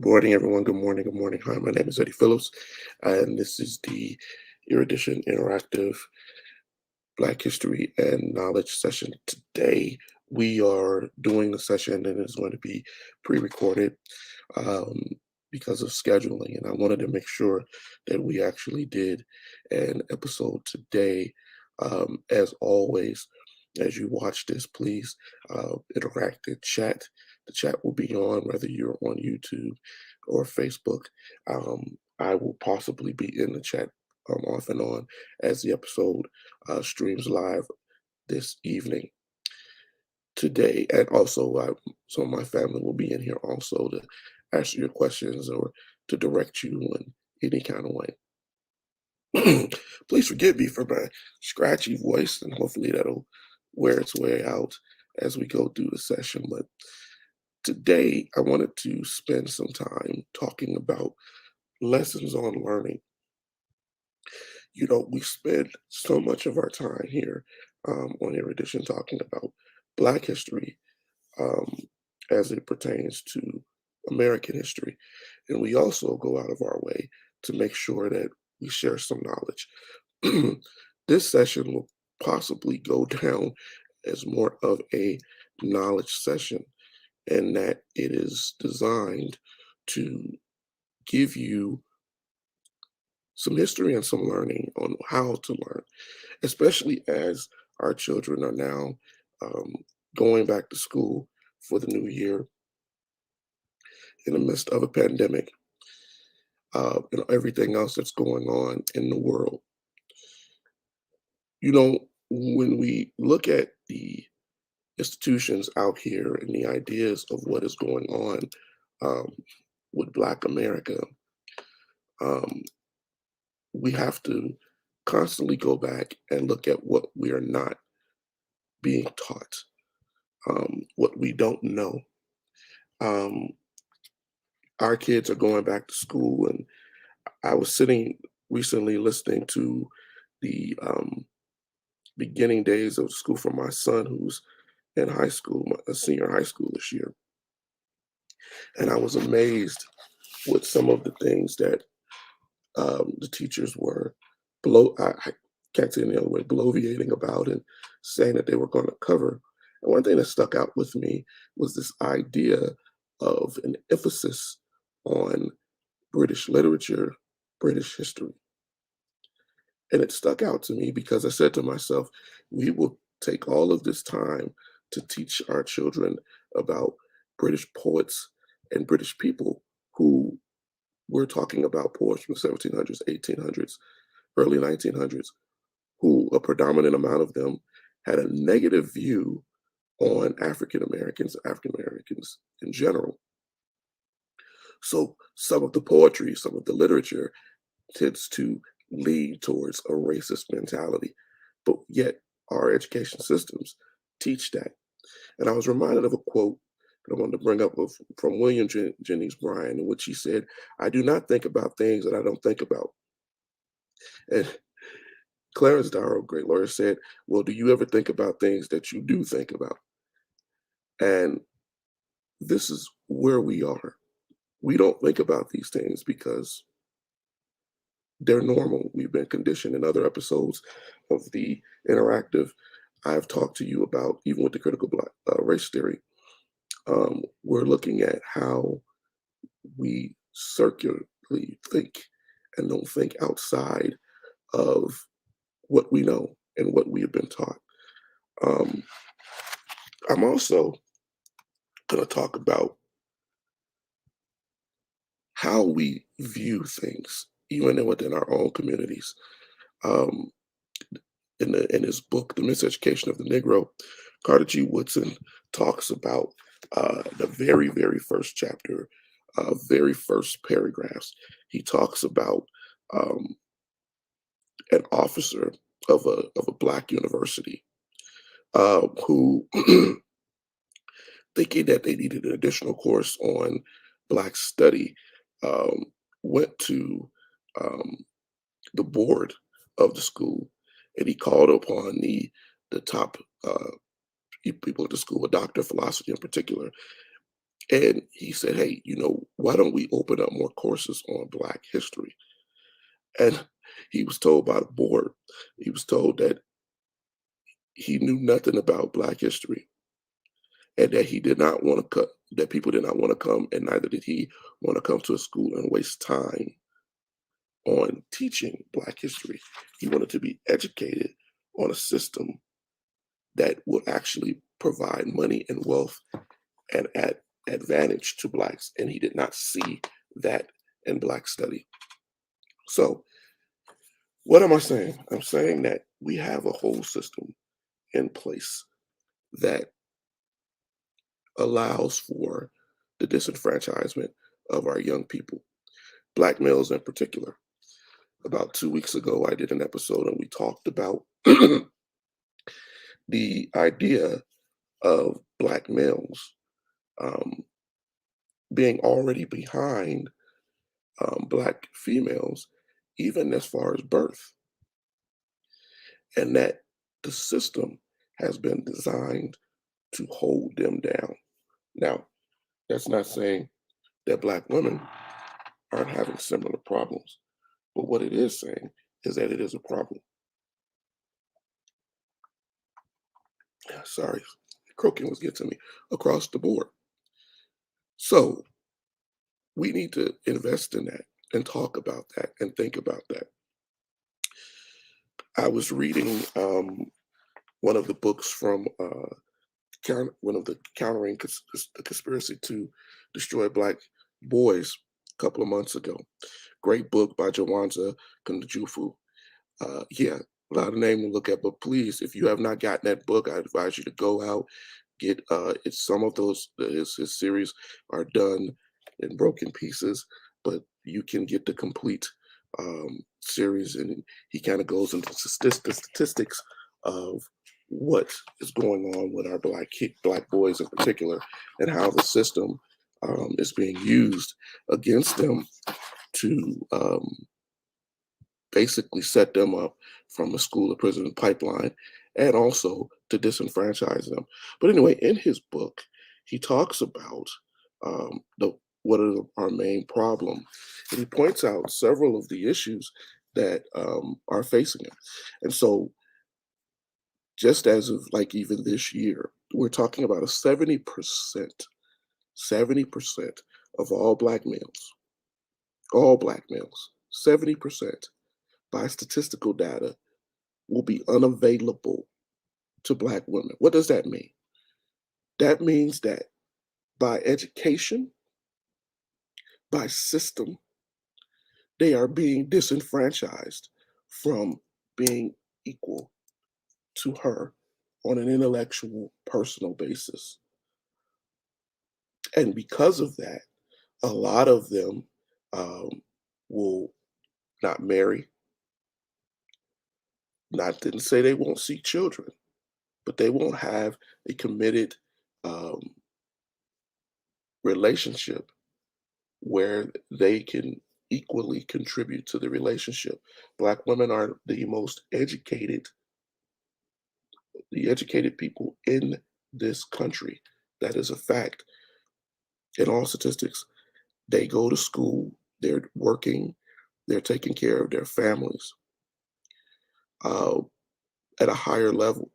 Good morning, everyone. Good morning. Good morning. Hi, my name is Eddie Phillips, and this is the Erudition Interactive Black History and Knowledge session. Today, we are doing a session that is going to be pre-recorded um, because of scheduling, and I wanted to make sure that we actually did an episode today. As always, as you watch this, please interact in chat. The chat will be on whether you're on YouTube or Facebook. I will possibly be in the chat off and on as the episode streams live this evening. Today, and also some of my family will be in here also to answer your questions or to direct you in any kind of way. Please forgive me for my scratchy voice, and hopefully that'll wear its way out as we go through the session. But today, I wanted to spend some time talking about lessons on learning. You know, we spend so much of our time here on Erudition talking about Black history um, as it pertains to American history. And we also go out of our way to make sure that we share some knowledge. This session will possibly go down as more of a knowledge session, and that it is designed to give you some history and some learning on how to learn, especially as our children are now um, going back to school for the new year in the midst of a pandemic and everything else that's going on in the world. You know, when we look at the institutions out here and the ideas of what is going on um, with Black America, um, we have to constantly go back and look at what we are not being taught, what we don't know. Um, our kids are going back to school, and I was sitting recently listening to the beginning days of school for my son, who's in high school, a senior high school this year, and I was amazed with some of the things that the teachers were I can't say any other way, bloviating about and saying that they were going to cover. And one thing that stuck out with me was this idea of an emphasis on British literature, British history. And it stuck out to me because I said to myself, we will take all of this time to teach our children about British poets and British people who we're talking about poets from the 1700s, 1800s, early 1900s, who a predominant amount of them had a negative view on African Americans in general. So some of the poetry, some of the literature tends to lead towards a racist mentality, but yet our education systems teach that. And I was reminded of a quote that I wanted to bring up from William Jennings Bryan, in which he said, "I do not think about things that I don't think about." And Clarence Darrow, great lawyer, said, "Well, do you ever think about things that you do think about?" And this is where we are. We don't think about these things because they're normal. We've been conditioned. In other episodes of the interactive, I've talked to you about, even with the critical black, race theory, we're looking at how we circularly think and don't think outside of what we know and what we have been taught. Um, I'm also going to talk about how we view things, even within our own communities. Um, in his book, The Miseducation of the Negro, Carter G. Woodson talks about the very first chapter, very first paragraphs. He talks about um, an officer of a black university who, thinking that they needed an additional course on black study, um, went to um, the board of the school, and he called upon the top people at the school, a doctor of philosophy in particular, And he said, hey, why don't we open up more courses on Black history? And he was told by the board, he was told that he knew nothing about Black history and that he did not want to cut, that people did not want to come, and neither did he want to come to a school and waste time on teaching Black history. He wanted to be educated on a system that would actually provide money and wealth and add advantage to Blacks. And he did not see that in Black study. So, what am I saying? I'm saying that we have a whole system in place that allows for the disenfranchisement of our young people, Black males in particular. About 2 weeks ago, I did an episode and we talked about the idea of Black males um, being already behind Black females, even as far as birth, and that the system has been designed to hold them down. Now, that's not saying that Black women aren't having similar problems, but what it is saying is that it is a problem. Sorry, croaking was getting to me across the board. So we need to invest in that and talk about that and think about that. I was reading one of the books from one of the countering the conspiracy to destroy Black boys a couple of months ago. Great book by Jawanza Kundujufu. Yeah, a lot of name to look at, but please, if you have not gotten that book, I advise you to go out, get it's some of those his series are done in broken pieces, but you can get the complete series, and he kind of goes into the statistics of what is going on with our black boys in particular, and how the system is being used against them to basically set them up from a school to prison pipeline and also to disenfranchise them. But anyway, in his book, he talks about the what are our main problem, and he points out several of the issues that are facing him. And so, just as of like even this year, we're talking about a 70% of all black males, 70% by statistical data will be unavailable to Black women. What does that mean? That means that by education, by system, they are being disenfranchised from being equal to her on an intellectual, personal basis. And because of that, a lot of them will not marry. Not didn't say they won't see children, but they won't have a committed um, relationship where they can equally contribute to the relationship. Black women are the educated people in this country. That is a fact. In all statistics, they go to school, they're working, they're taking care of their families uh, at a higher level.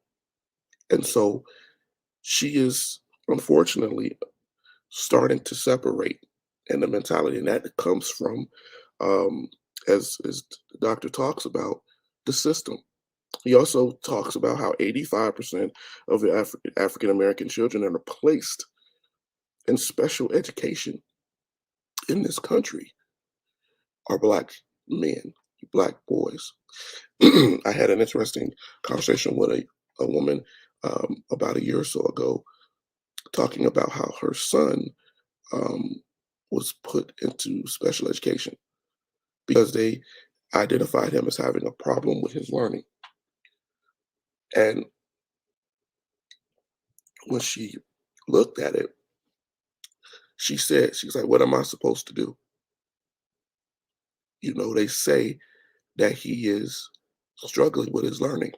And so she is unfortunately starting to separate in the mentality. And that comes from, um, as the doctor talks about, the system. He also talks about how 85% of the African American children that are placed in special education in this country are Black men, Black boys. I had an interesting conversation with a woman about a year or so ago talking about how her son um, was put into special education because they identified him as having a problem with his learning. And when she looked at it, she said, she's like, what am I supposed to do? They say that he is struggling with his learning.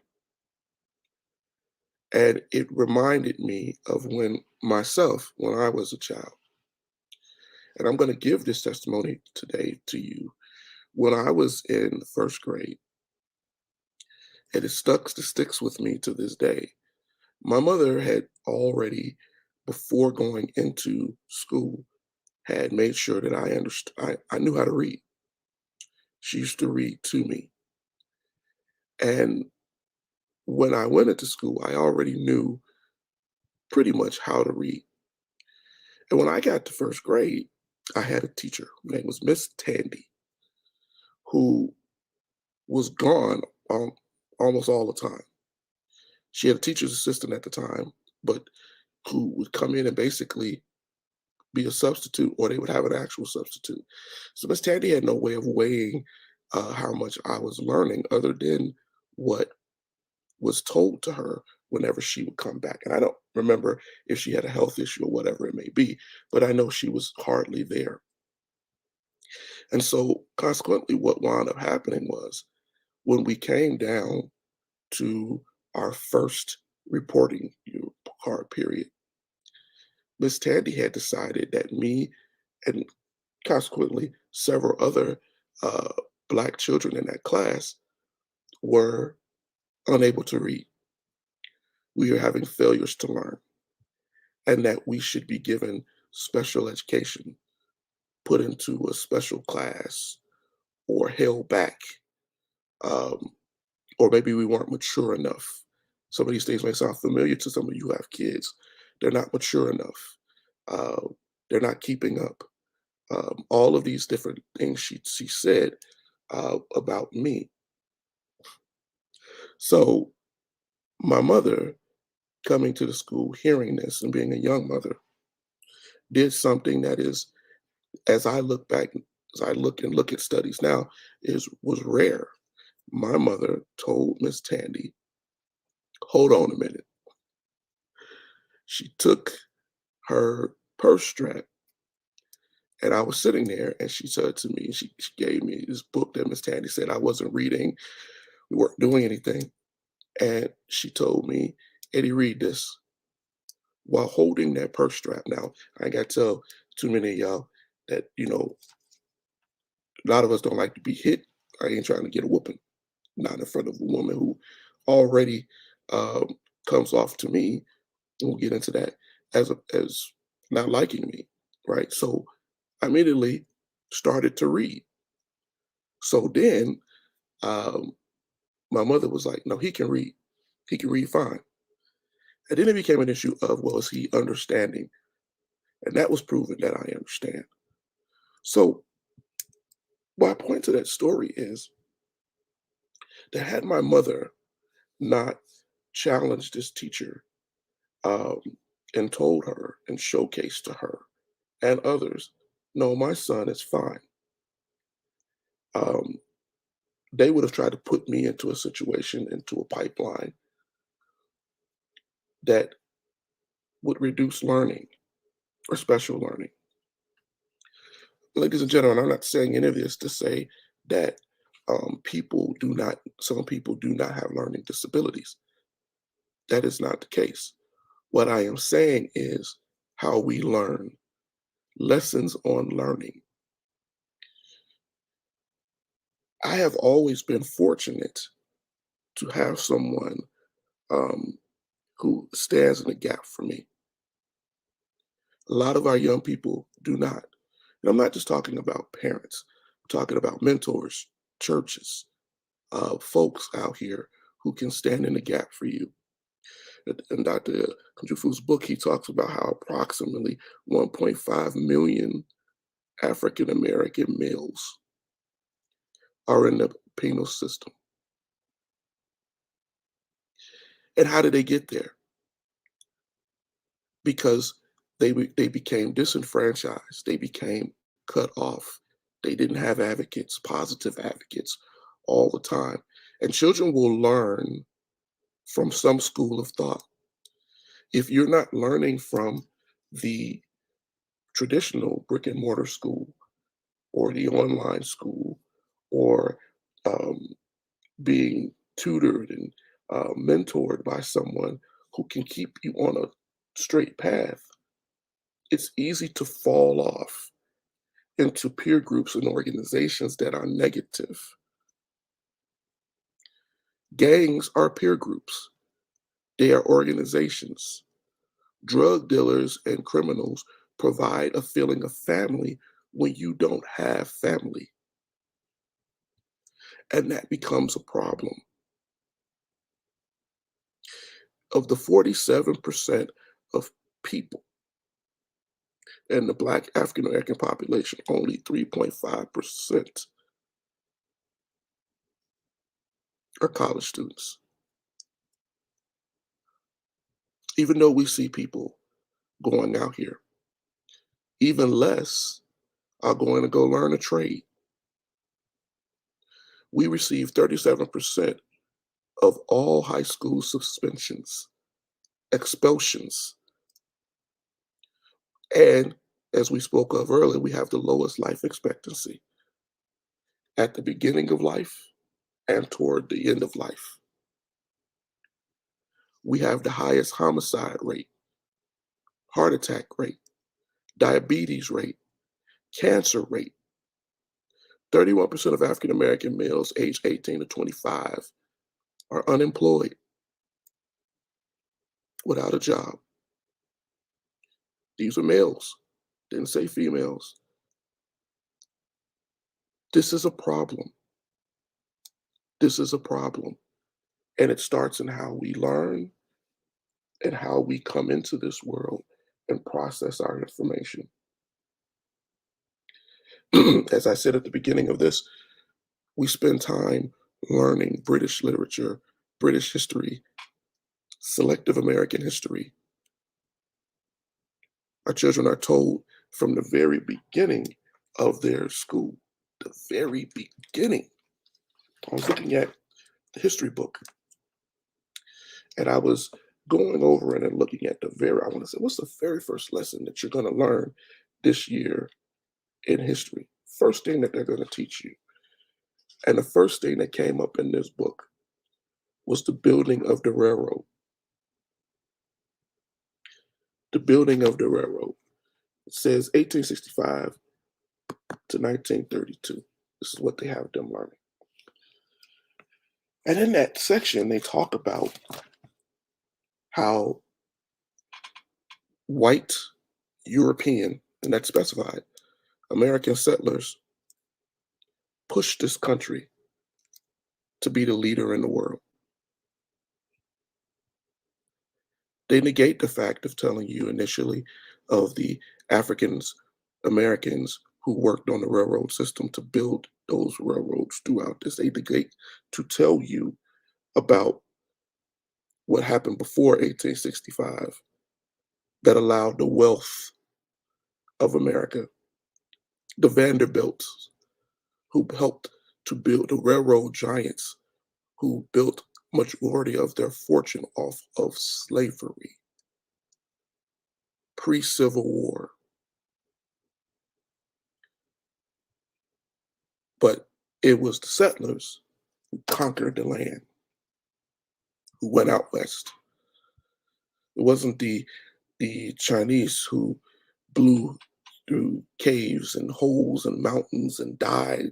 And it reminded me of when I was a child. And I'm going to give this testimony today to you. When I was in first grade, and it sticks with me to this day. My mother had already, before going into school, had made sure that I understood. I knew how to read. She used to read to me, and when I went into school, I already knew pretty much how to read. And when I got to first grade, I had a teacher. Her name was Miss Tandy, who was gone um, almost all the time. She had a teacher's assistant at the time, but who would come in and basically be a substitute, or they would have an actual substitute. So Miss Tandy had no way of weighing how much I was learning other than what was told to her whenever she would come back. And I don't remember if she had a health issue or whatever it may be, but I know she was hardly there. And so consequently, what wound up happening was when we came down to our first reporting card period, Miss Tandy had decided that me and consequently several other uh, Black children in that class were unable to read. We were having failures to learn, and that we should be given special education, put into a special class, or held back, um, or maybe we weren't mature enough. Some of these things may sound familiar to some of you who have kids. They're not mature enough. Uh, they're not keeping up. All of these different things she said about me. So my mother, coming to the school, hearing this, and being a young mother, did something that is, as I look back, as I look at studies now, is was rare. My mother told Miss Tandy, "Hold on a minute." She took her purse strap, and I was sitting there, and she said to me, she gave me this book that Miss Tandy said I wasn't reading, we weren't doing anything, and she told me, "Eddie, read this," while holding that purse strap. Now, I ain't got to tell too many of y'all that, a lot of us don't like to be hit. I ain't trying to get a whooping, not in front of a woman who already um, comes off to me, and we'll get into that, as not liking me, right? So I immediately started to read. So then um, my mother was like, "No, he can read. He can read fine." And then it became an issue of, well, is he understanding? And that was proven that I understand. So my point to that story is that had my mother not challenged this teacher, um, and told her and showcased to her and others, no, my son is fine. Um, they would have tried to put me into a situation, into a pipeline that would reduce learning or special learning. Ladies and gentlemen, I'm not saying any of this to say that some people do not have learning disabilities. That is not the case. What I am saying is how we learn, lessons on learning. I have always been fortunate to have someone um, who stands in the gap for me. A lot of our young people do not. And I'm not just talking about parents, I'm talking about mentors, churches, folks out here who can stand in the gap for you. In Dr. Kunjufu's book, he talks about how approximately 1.5 million African American males are in the penal system. And how did they get there? Because they became disenfranchised, they became cut off. They didn't have advocates, positive advocates all the time. And children will learn from some school of thought. If you're not learning from the traditional brick and mortar school or the online school or um, being tutored and mentored by someone who can keep you on a straight path, it's easy to fall off. into peer groups and organizations that are negative. Gangs are peer groups, they are organizations. Drug dealers and criminals provide a feeling of family when you don't have family, and that becomes a problem. Of the 47% of people in the Black African American population, only 3.5% are college students. Even though we see people going out here, even less are going to go learn a trade. We receive 37% of all high school suspensions, expulsions, and as we spoke of earlier, we have the lowest life expectancy at the beginning of life and toward the end of life. We have the highest homicide rate, heart attack rate, diabetes rate, cancer rate. 31% of African American males aged 18 to 25 are unemployed, without a job. These are males, didn't say females. This is a problem. This is a problem. And it starts in how we learn and how we come into this world and process our information. As I said at the beginning of this, we spend time learning British literature, British history, selective American history. Our children are told from the very beginning of their school, the very beginning. I was looking at the history book and I was going over it and looking at I want to say, what's the very first lesson that you're going to learn this year in history? First thing that they're going to teach you. And the first thing that came up in this book was the building of the railroad. The building of the railroad. It says 1865 to 1932. This is what they have them learning. And in that section, they talk about how white European, and that's specified, American settlers pushed this country to be the leader in the world. They negate the fact of telling you initially of the Africans, Americans who worked on the railroad system to build those railroads throughout this. They negate to tell you about what happened before 1865 that allowed the wealth of America, the Vanderbilts, who helped to build the railroad giants, who built majority of their fortune off of slavery, pre-Civil War. But it was the settlers who conquered the land, who went out west. It wasn't the Chinese who blew through caves and holes and mountains and died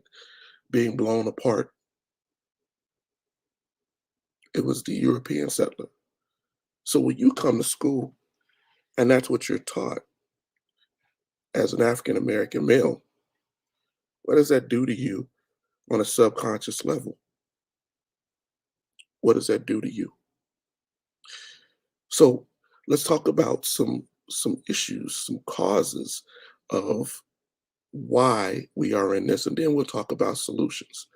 being blown apart. It was the European settler. So when you come to school and that's what you're taught as an African American male, what does that do to you on a subconscious level? What does that do to you? So let's talk about some issues, some causes of why we are in this, and then we'll talk about solutions.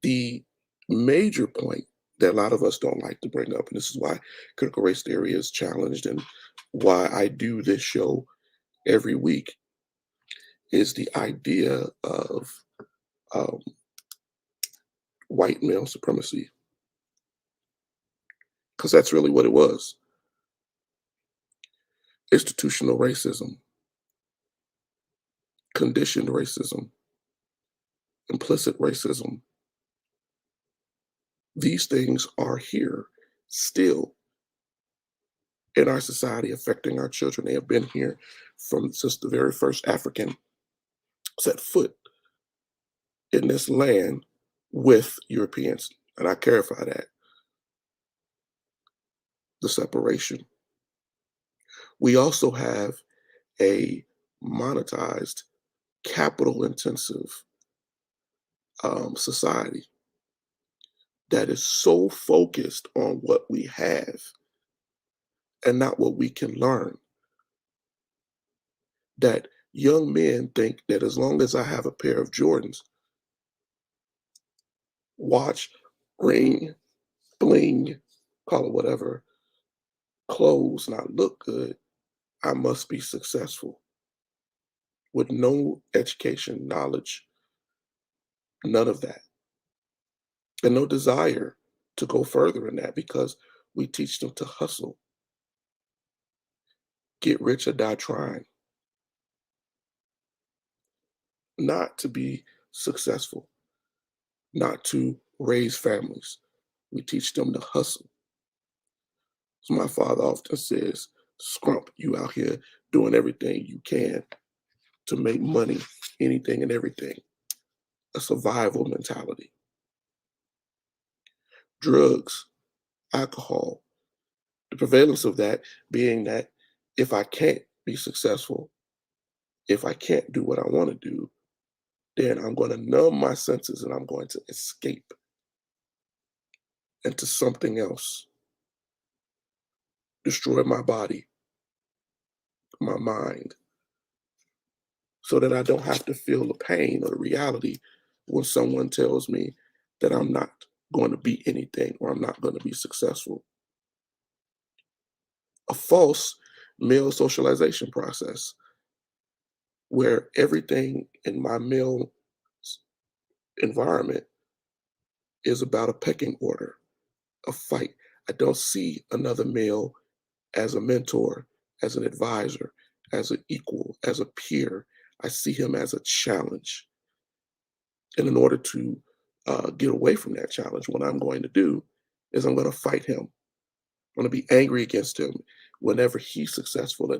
The major point that a lot of us don't like to bring up, and this is why critical race theory is challenged and why I do this show every week, is the idea of um, white male supremacy, because that's really what it was. Institutional racism, conditioned racism, implicit racism. These things are here still. in our society affecting our children. They have been here from since the very first African set foot in this land with Europeans. And I clarify that, the separation. We also have a monetized, capital intensive society that is so focused on what we have and not what we can learn, that young men think that as long as I have a pair of Jordans, watch, ring, bling, call it whatever, clothes, and I look good, I must be successful with no education, knowledge, none of that, and no desire to go further in that because we teach them to hustle, get rich or die trying, not to be successful, not to raise families. We teach them to hustle. So my father often says, Scrump, you out here doing everything you can to make money, anything and everything. A survival mentality. Drugs, alcohol, the prevalence of that being that if I can't be successful, if I can't do what I want to do, then I'm going to numb my senses and I'm going to escape into something else, destroy my body, my mind, so that I don't have to feel the pain or the reality when someone tells me that I'm not going to be anything or I'm not going to be successful. A false male socialization process where everything in my male environment is about a pecking order, a fight. I don't see another male as a mentor, as an advisor, as an equal, as a peer. I see him as a challenge. And in order to get away from that challenge, what I'm going to do is I'm going to fight him. I'm going to be angry against him whenever he's successful,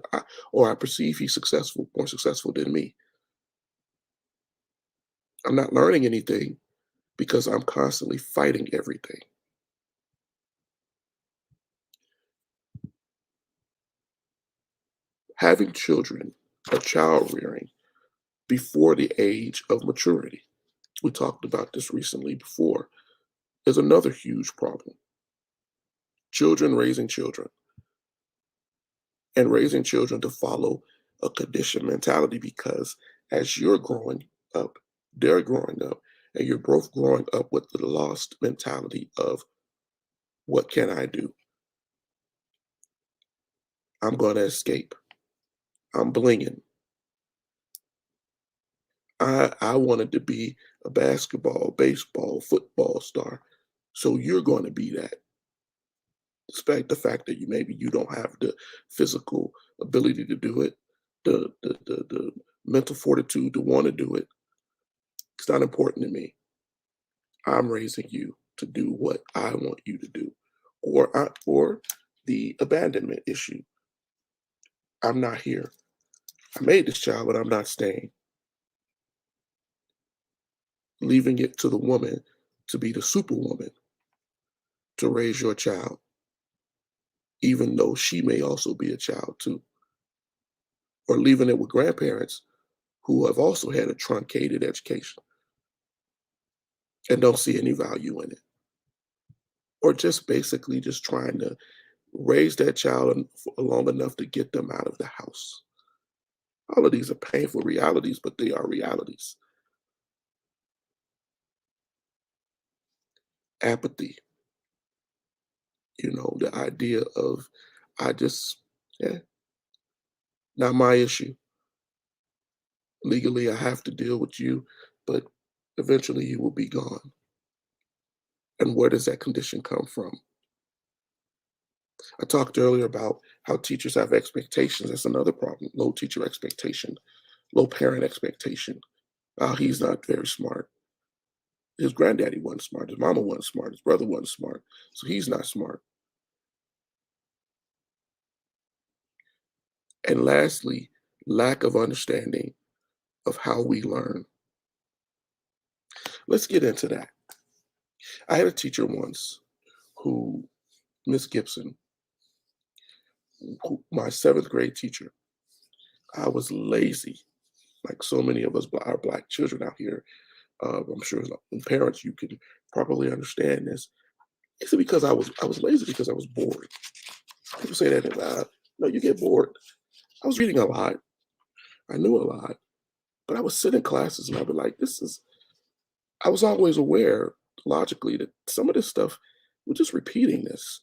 or I perceive he's successful, more successful than me. I'm not learning anything because I'm constantly fighting everything. Having children or child rearing before the age of maturity, we talked about this recently before, is another huge problem. Children raising children and raising children to follow a conditioned mentality because as you're growing up, they're growing up, and you're both growing up with the lost mentality of what can I do? I'm going to escape. I'm blinging. I wanted to be a basketball, baseball, football star. So you're going to be that, despite the fact that maybe you don't have the physical ability to do it, the mental fortitude to want to do it. It's not important to me. I'm raising you to do what I want you to do, or the abandonment issue. I'm not here. I made this child, but I'm not staying. Leaving it to the woman to be the superwoman to raise your child, even though she may also be a child too. Or leaving it with grandparents who have also had a truncated education and don't see any value in it. Or just basically just trying to raise that child long enough to get them out of the house. All of these are painful realities, but they are realities. Apathy, the idea of, I just, yeah, not my issue. Legally, I have to deal with you, but eventually you will be gone. And where does that condition come from? I talked earlier about how teachers have expectations. That's another problem. Low teacher expectation, low parent expectation. Oh, he's not very smart. His granddaddy wasn't smart. His mama wasn't smart. His brother wasn't smart. So he's not smart. And lastly, lack of understanding of how we learn. Let's get into that. I had a teacher once who, Miss Gibson, who, my seventh grade teacher. I was lazy, like so many of us, our black children out here. I'm sure parents, you can probably understand this. It's because I was lazy because I was bored. People say that, and no, you get bored. I was reading a lot. I knew a lot, but I would sit in classes and I'd be like, this is. I was always aware logically that some of this stuff, we're just repeating this,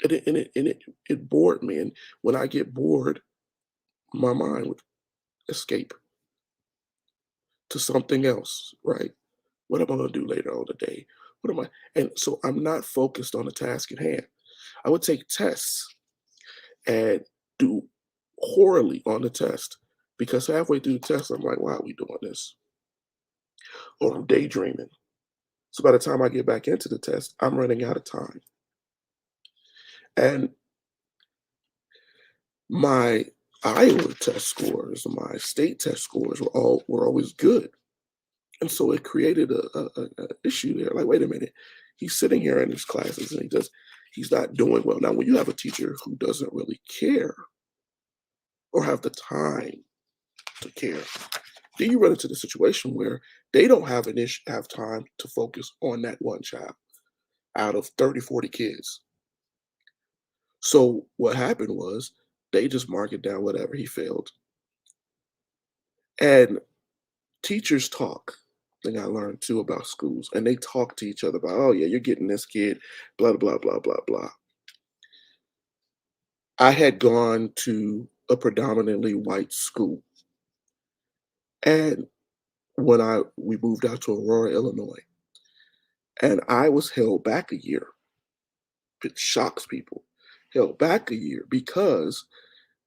and it bored me. And when I get bored, my mind would escape to something else, right? What am I going to do later on the day? What am I? And so I'm not focused on the task at hand. I would take tests and do horribly on the test because halfway through the test, I'm like, why are we doing this? Or I'm daydreaming. So by the time I get back into the test, I'm running out of time. And my Iowa test scores, my state test scores were always good. And so it created a issue there. Like, wait a minute, he's sitting here in his classes and he's not doing well. Now, when you have a teacher who doesn't really care or have the time to care, then you run into the situation where they don't have time to focus on that one child out of 30, 40 kids. So what happened was they just mark it down, whatever, he failed. And teachers talk. Thing I learned too about schools, and they talk to each other about, oh yeah, you're getting this kid, blah blah blah blah blah. I had gone to a predominantly white school, and when we moved out to Aurora, Illinois, and I was held back a year. It shocks people. Held back a year because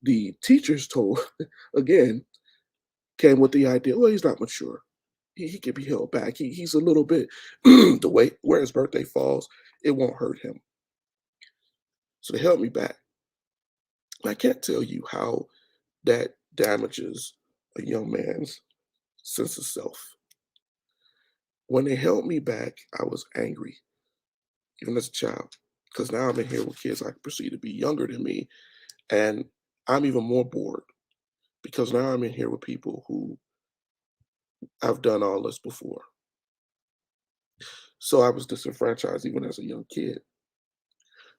the teachers told, again, came with the idea, well, he's not mature. He can be held back. He's a little bit, the way where his birthday falls, it won't hurt him. So they held me back. And I can't tell you how that damages a young man's sense of self. When they held me back, I was angry, even as a child, because now I'm in here with kids I perceive to be younger than me, and I'm even more bored because now I'm in here with people who I've done all this before. So I was disenfranchised even as a young kid.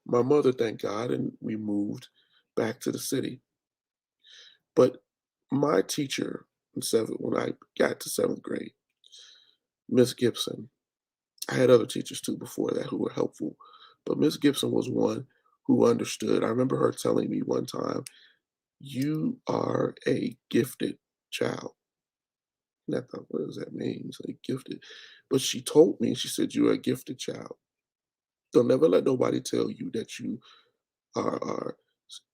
My mother, thank God, and we moved back to the city. But my teacher in when I got to seventh grade, Miss Gibson, I had other teachers too before that who were helpful, but Miss Gibson was one who understood. I remember her telling me one time, "You are a gifted child." And I thought, what does that mean? Say gifted. But she told me, she said, "You're a gifted child. Don't never let nobody tell you that you are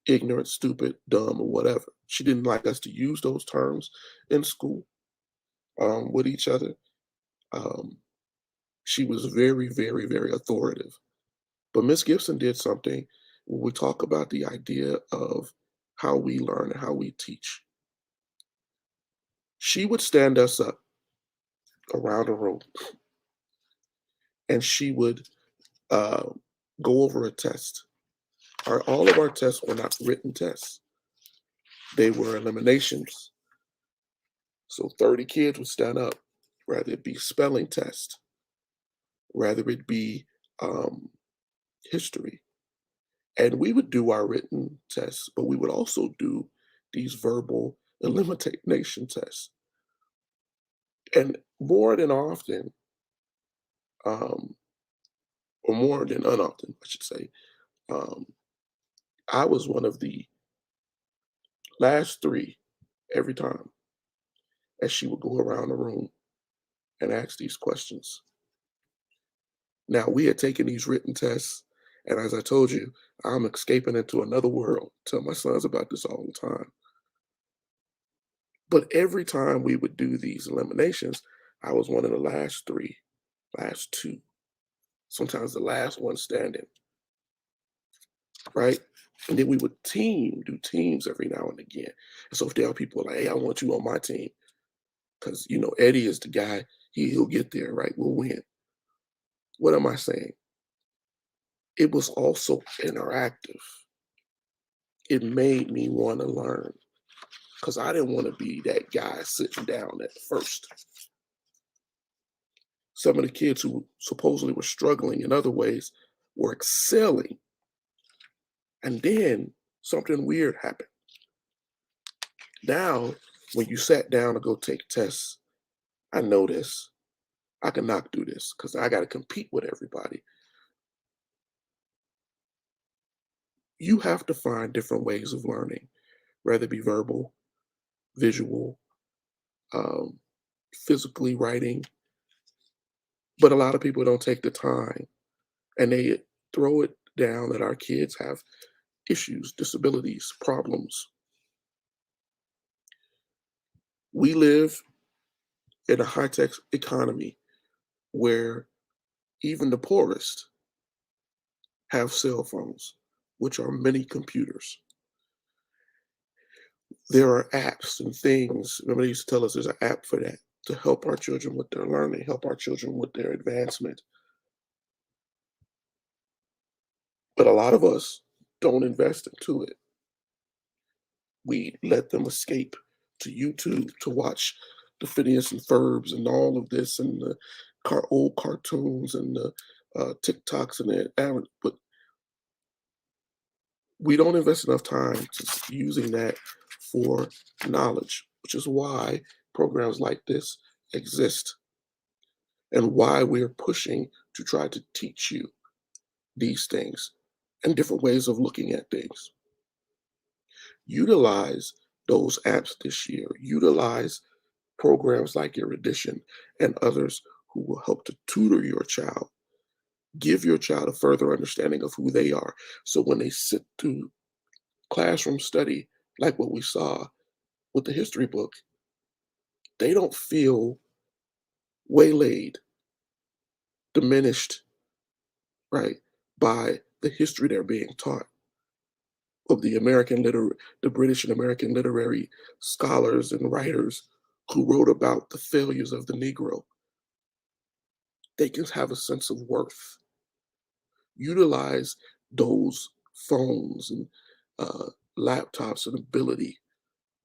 ignorant, stupid, dumb, or whatever." She didn't like us to use those terms in school with each other. Um, she was very, very, very authoritative. But Miss Gibson did something when we talk about the idea of how we learn and how we teach. She would stand us up around a room and she would uh, go over a test. All of our tests were not written tests, they were eliminations. So 30 kids would stand up, whether it be spelling test, whether it be um, history. And we would do our written tests, but we would also do these verbal elimination tests. And more than often, um, or more than unoften, I should say, um, I was one of the last three every time as she would go around the room and ask these questions. Now, we had taken these written tests, and as I told you, I'm escaping into another world. Tell my sons about this all the time. But every time we would do these eliminations, I was one of the last three, last two, sometimes the last one standing. right? And then we would do teams every now and again. And so if there are people like, hey, I want you on my team, because Eddie is the guy, he'll get there, right? We'll win. What am I saying? It was also interactive. It made me want to learn because I didn't want to be that guy sitting down at first. Some of the kids who supposedly were struggling in other ways were excelling. And then something weird happened. Now, when you sat down to go take tests, I know this. I can knock through this because I got to compete with everybody. You have to find different ways of learning, whether it be verbal, visual, um, physically writing. But a lot of people don't take the time and they throw it down that our kids have issues, disabilities, problems. We live in a high tech economy where even the poorest have cell phones, which are mini computers. There are apps and things. Remember, they used to tell us there's an app for that to help our children with their learning, help our children with their advancement. But a lot of us don't invest into it. We let them escape to YouTube to watch the Phineas and Ferbs and all of this and the old cartoons and the TikToks and the but we don't invest enough time to using that for knowledge, which is why programs like this exist and why we're pushing to try to teach you these things and different ways of looking at things. Utilize those apps this year. Utilize programs like Erudition and others who will help to tutor your child. Give your child a further understanding of who they are. So when they sit through classroom study, like what we saw with the history book, they don't feel waylaid, diminished, right, by the history they're being taught of the British and American literary scholars and writers who wrote about the failures of the Negro. They can have a sense of worth. Utilize those phones and uh, laptops and ability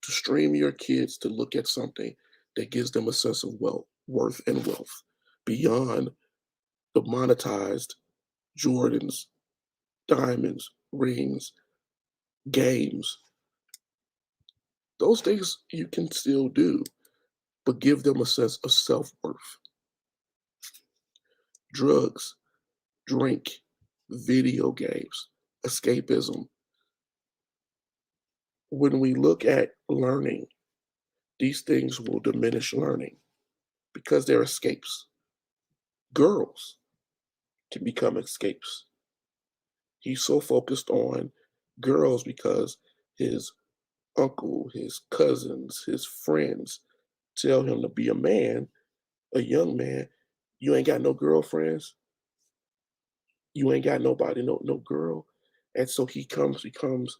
to stream your kids to look at something that gives them a sense of worth and wealth beyond the monetized Jordans, diamonds, rings, games. Those things you can still do, but give them a sense of self worth. Drugs, drink, video games, escapism. When we look at learning, these things will diminish learning because they're escapes. Girls can become escapes. He's so focused on girls because his uncle, his cousins, his friends tell him to be a man, a young man. You ain't got no girlfriends. You ain't got nobody, no girl. And so becomes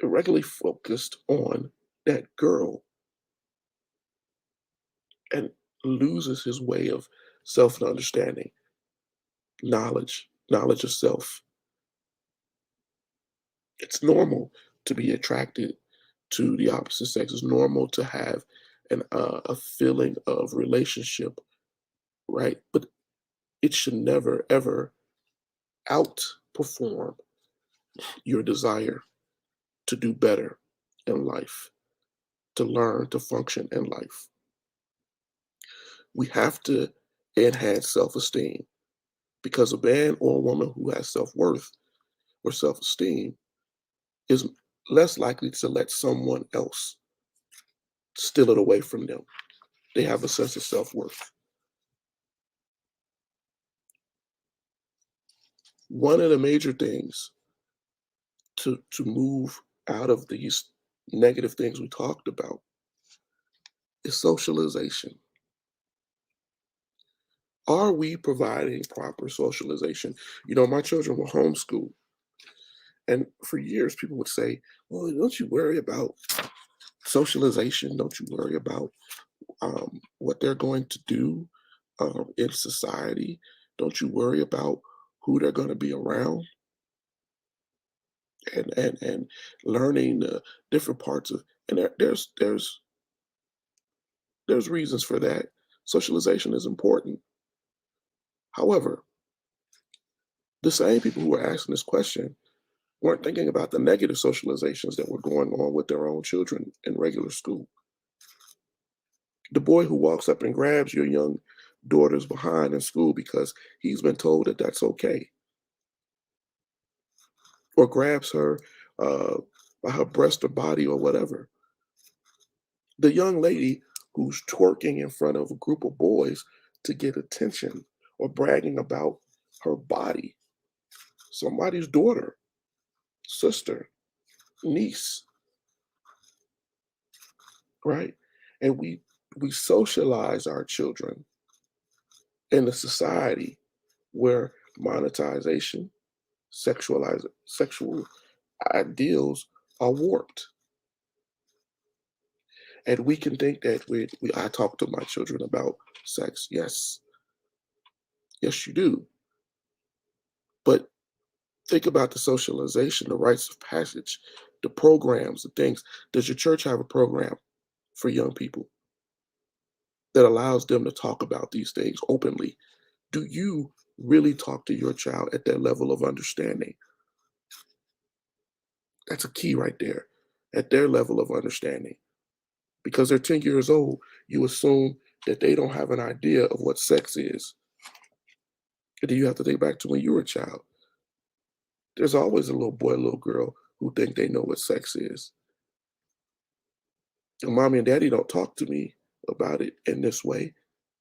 irregularly focused on that girl and loses his way of self understanding, knowledge of self. It's normal to be attracted to the opposite sex. It's normal to have a feeling of relationship, right? But it should never ever outperform your desire to do better in life, to learn, to function in life. We have to enhance self esteem because a man or a woman who has self worth or self esteem is less likely to let someone else steal it away from them. They have a sense of self worth. One of the major things to move out of these negative things we talked about is socialization. Are we providing proper socialization? My children were homeschooled. And for years, people would say, well, don't you worry about socialization? Don't you worry about what they're going to do in society? Don't you worry about who they're going to be around and learning different parts of and there's reasons for that. Socialization is important. However, the same people who were asking this question weren't thinking about the negative socializations that were going on with their own children in regular school. The boy who walks up and grabs your young daughter's behind in school because he's been told that that's okay, or grabs her uh, by her breast or body or whatever. The young lady who's twerking in front of a group of boys to get attention or bragging about her body, somebody's daughter, sister, niece, right? And we socialize our children in a society where monetization, sexual ideals are warped. And we can think that I talk to my children about sex. Yes, yes, you do. But think about the socialization, the rites of passage, the programs, the things. Does your church have a program for young people that allows them to talk about these things openly? Do you really talk to your child at that level of understanding? That's a key right there, at their level of understanding. Because they're 10 years old, you assume that they don't have an idea of what sex is. And then you have to think back to when you were a child. There's always a little boy, a little girl who think they know what sex is. And mommy and daddy don't talk to me about it in this way,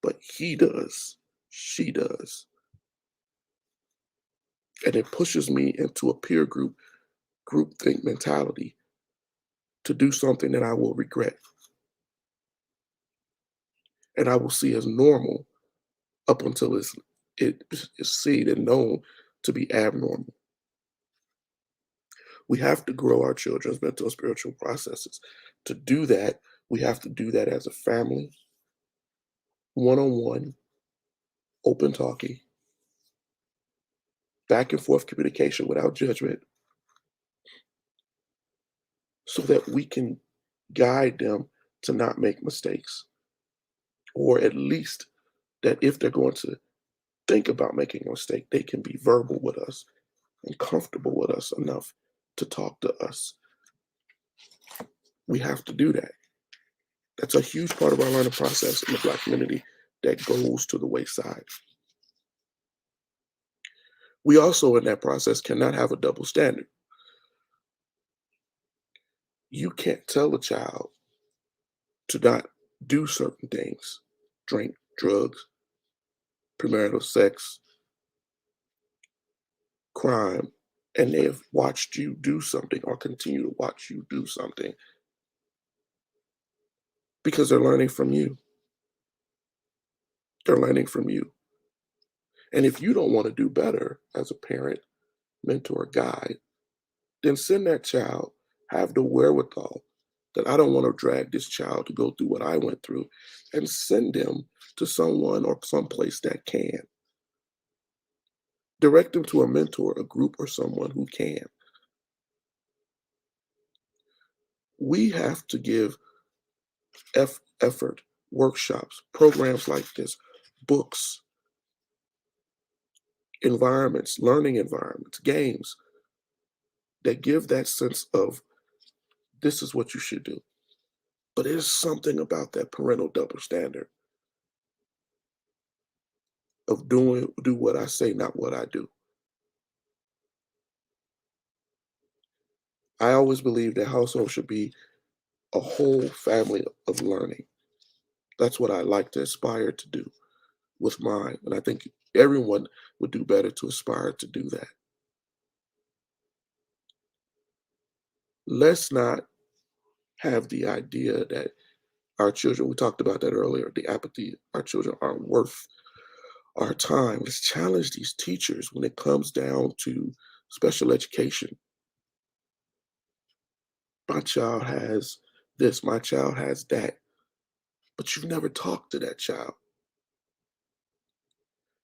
but he does. She does. And it pushes me into a peer group think mentality to do something that I will regret and I will see as normal up until it is seen and known to be abnormal. We have to grow our children's mental and spiritual processes. To do that, we have to do that as a family, one on one, open talking, back and forth communication without judgment, so that we can guide them to not make mistakes, or at least that if they're going to think about making a mistake, they can be verbal with us and comfortable with us enough to talk to us. We have to do that. That's a huge part of our learning process in the Black community that goes to the wayside. We also, in that process, cannot have a double standard. You can't tell a child to not do certain things, drink, drugs, premarital sex, crime, and they have watched you do something or continue to watch you do something because they're learning from you. They're learning from you. And if you don't want to do better as a parent, mentor, guide, then send that child, have the wherewithal that I don't want to drag this child to go through what I went through, and send them to someone or someplace that can. Direct them to a mentor, a group, or someone who can. We have to give effort, workshops, programs like this, books, environments, learning environments, games that give that sense of this is what you should do. But there's something about that parental double standard of do what I say, not what I do. I always believe that household should be a whole family of learning. That's what I like to aspire to do with mine. And I think everyone would do better to aspire to do that. Let's not have the idea that our children, we talked about that earlier, the apathy, our children aren't worth our time. Let's challenge these teachers when it comes down to special education. My child has this, my child has that, but you've never talked to that child.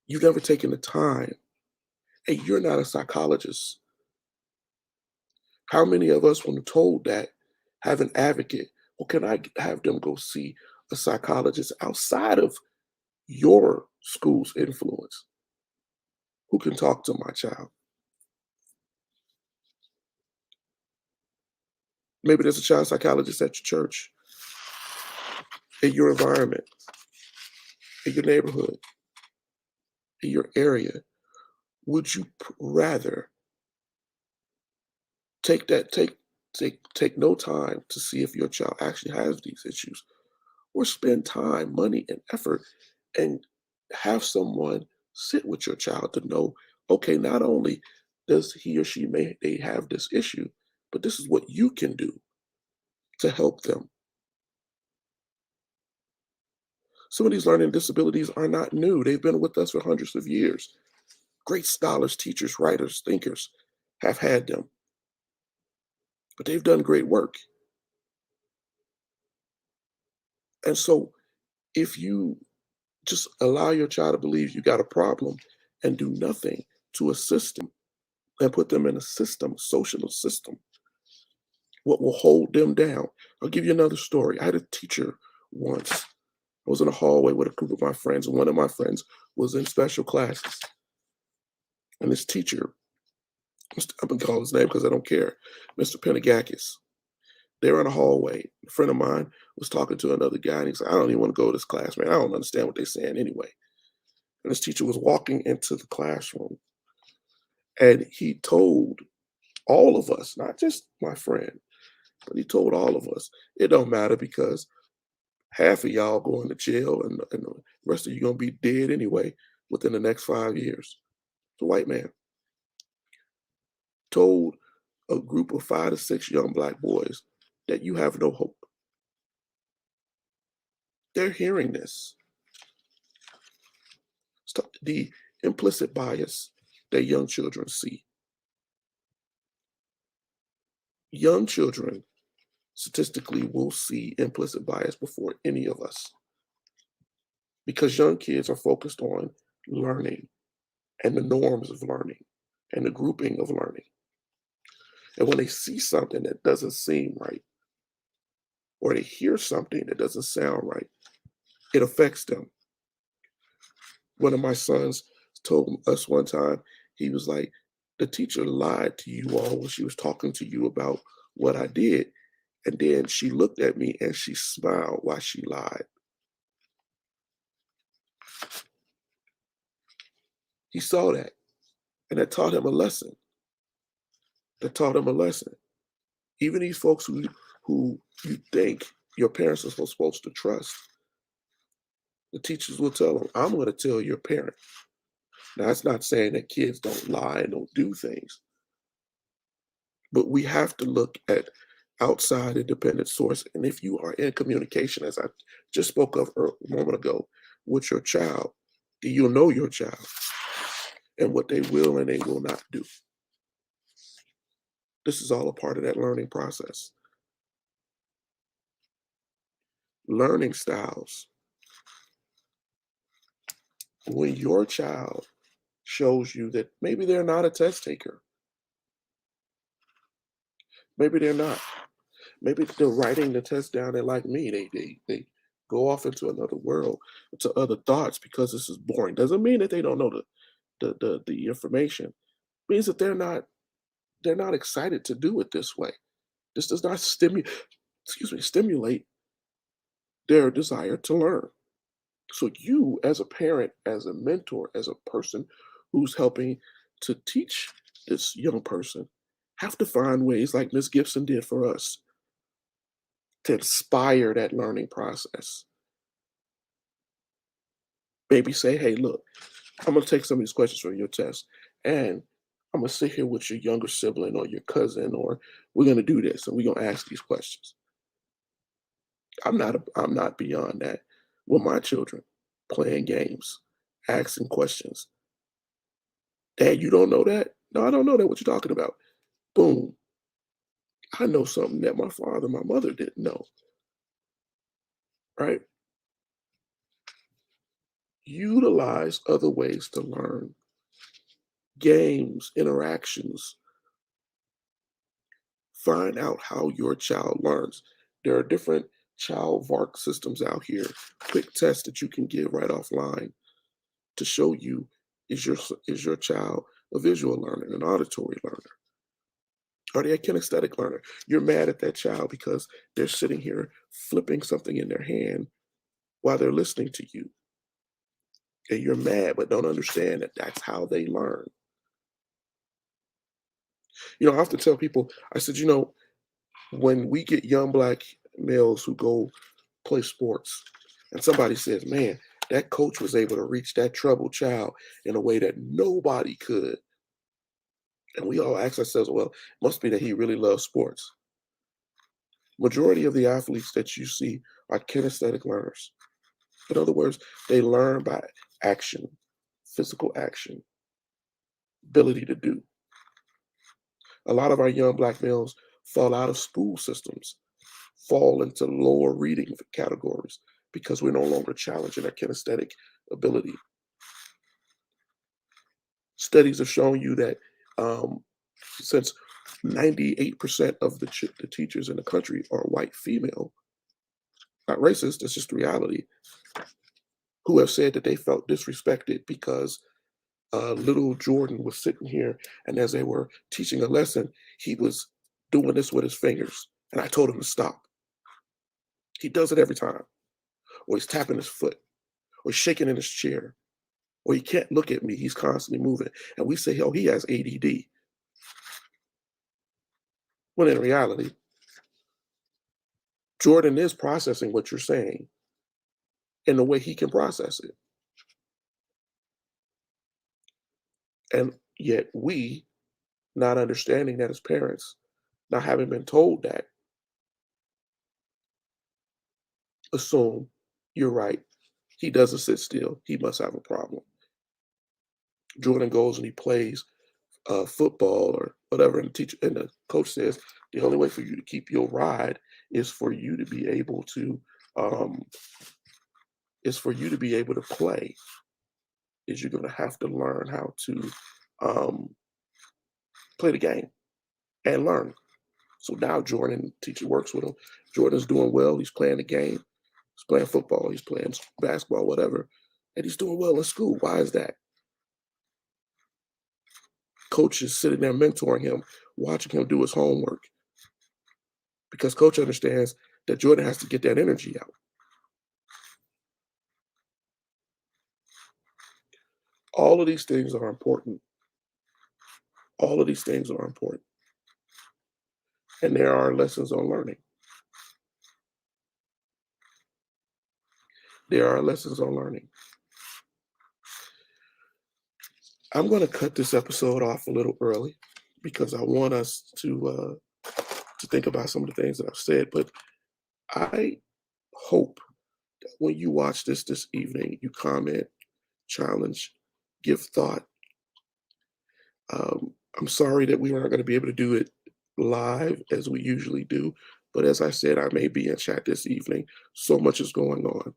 You've never taken the time. Hey, you're not a psychologist. How many of us, when told that, have an advocate? Well, can I have them go see a psychologist outside of your school's influence who can talk to my child? Maybe there's a child psychologist at your church, in your environment, in your neighborhood, in your area. Would you rather take that take no time to see if your child actually has these issues, or spend time, money, and effort, and have someone sit with your child to know, okay, not only does he or she may they have this issue, but this is what you can do to help them. Some of these learning disabilities are not new. They've been with us for hundreds of years. Great scholars, teachers, writers, thinkers have had them, but they've done great work. And so if you just allow your child to believe you got a problem and do nothing to assist them and put them in a system, social system, what will hold them down. I'll give you another story. I had a teacher once. I was in a hallway with a group of my friends, and one of my friends was in special classes. And this teacher, I'm gonna call his name because I don't care, Mr. Penagakis. They were in a hallway. A friend of mine was talking to another guy, and he said, I don't even want to go to this class, man. I don't understand what they're saying anyway. And this teacher was walking into the classroom, and he told all of us, not just my friend, but he told all of us, it don't matter because half of y'all going to jail and the rest of you gonna be dead anyway within the next 5 years. The white man told a group of 5 to 6 young black boys that you have no hope. They're hearing this. Stop the implicit bias that young children see. Young children statistically will see implicit bias before any of us because young kids are focused on learning and the norms of learning and the grouping of learning. And when they see something that doesn't seem right, or they hear something that doesn't sound right, it affects them. One of my sons told us one time, he was like, the teacher lied to you all when she was talking to you about what I did. And then she looked at me and she smiled while she lied. He saw that, and that taught him a lesson. That taught him a lesson. Even these folks who you think your parents are supposed to trust, the teachers will tell them, I'm going to tell your parent. Now, that's not saying that kids don't lie and don't do things, but we have to look at outside independent source. And if you are in communication, as I just spoke of a moment ago, with your child, then you'll know your child and what they will and they will not do. This is all a part of that learning process. Learning styles. When your child shows you that maybe they're not a test taker, maybe they're not. Maybe they're writing the test down. They're like me. They go off into another world, into other thoughts because this is boring. Doesn't mean that they don't know the information. It means that they're not excited to do it this way. This does not stimulate their desire to learn. So you, as a parent, as a mentor, as a person who's helping to teach this young person, have to find ways like Miss Gibson did for us to inspire that learning process. Maybe say, hey, look, I'm going to take some of these questions from your test, and I'm going to sit here with your younger sibling or your cousin, or we're going to do this, and we're going to ask these questions. I'm not beyond that with my children, playing games, asking questions. Dad, you don't know that? No, I don't know that. What you talking about? Boom. I know something that my father, my mother didn't know, right? Utilize other ways to learn, games, interactions. Find out how your child learns. There are different child VARC systems out here, quick tests that you can give right offline to show you is your child a visual learner, an auditory learner, are they a kinesthetic learner? You're mad at that child because they're sitting here flipping something in their hand while they're listening to you. And you're mad, but don't understand that that's how they learn. I often tell people, I said, when we get young black males who go play sports, and somebody says, man, that coach was able to reach that troubled child in a way that nobody could. And we all ask ourselves, well, it must be that he really loves sports. Majority of the athletes that you see are kinesthetic learners. In other words, they learn by action, physical action, ability to do. A lot of our young black males fall out of school systems, fall into lower reading categories because we're no longer challenging their kinesthetic ability. Studies have shown you that since 98% of the teachers in the country are white female, not racist, that's just reality, who have said that they felt disrespected because little Jordan was sitting here, and as they were teaching a lesson, he was doing this with his fingers. And I told him to stop. He does it every time. Or he's tapping his foot, or he's shaking in his chair, or he can't look at me. He's constantly moving. And we say, oh, he has ADD. When in reality, Jordan is processing what you're saying in the way he can process it. And yet we, not understanding that as parents, not having been told that, assume you're right. He doesn't sit still. He must have a problem. Jordan goes and he plays football or whatever, and the teacher and the coach says the only way for you to keep your ride is for you to be able to um, play. Is you're going to have to learn how to um, play the game and learn. So now Jordan, teacher works with him. Jordan's doing well. He's playing the game. He's playing football. He's playing basketball, whatever, and he's doing well in school. Why is that? Coach is sitting there mentoring him, watching him do his homework, because coach understands that Jordan has to get that energy out. All of these things are important. All of these things are important. And there are lessons on learning. There are lessons on learning. I'm going to cut this episode off a little early because I want us to think about some of the things that I've said. But I hope that when you watch this evening, you comment, challenge, give thought. I'm sorry that we aren't going to be able to do it live as we usually do. But as I said, I may be in chat this evening. So much is going on.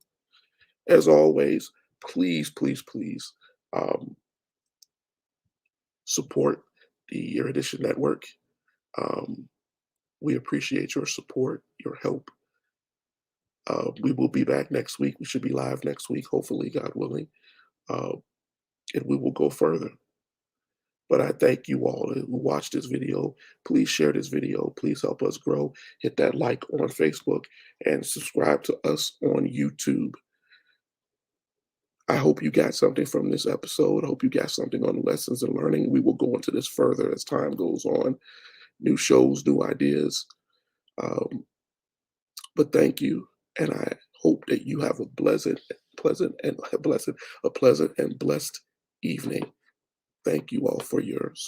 As always, please, please, please um, support the Erudition Network. Um, we appreciate your support, your help. We will be back next week. We should be live next week, hopefully, God willing. Uh, and we will go further. But I thank you all who watched this video. Please share this video. Please help us grow. Hit that like on Facebook and subscribe to us on YouTube. I hope you got something from this episode. I hope you got something on lessons and learning. We will go into this further as time goes on. New shows, new ideas. Um, but thank you. And I hope that you have a pleasant and blessed evening. Thank you all for your support.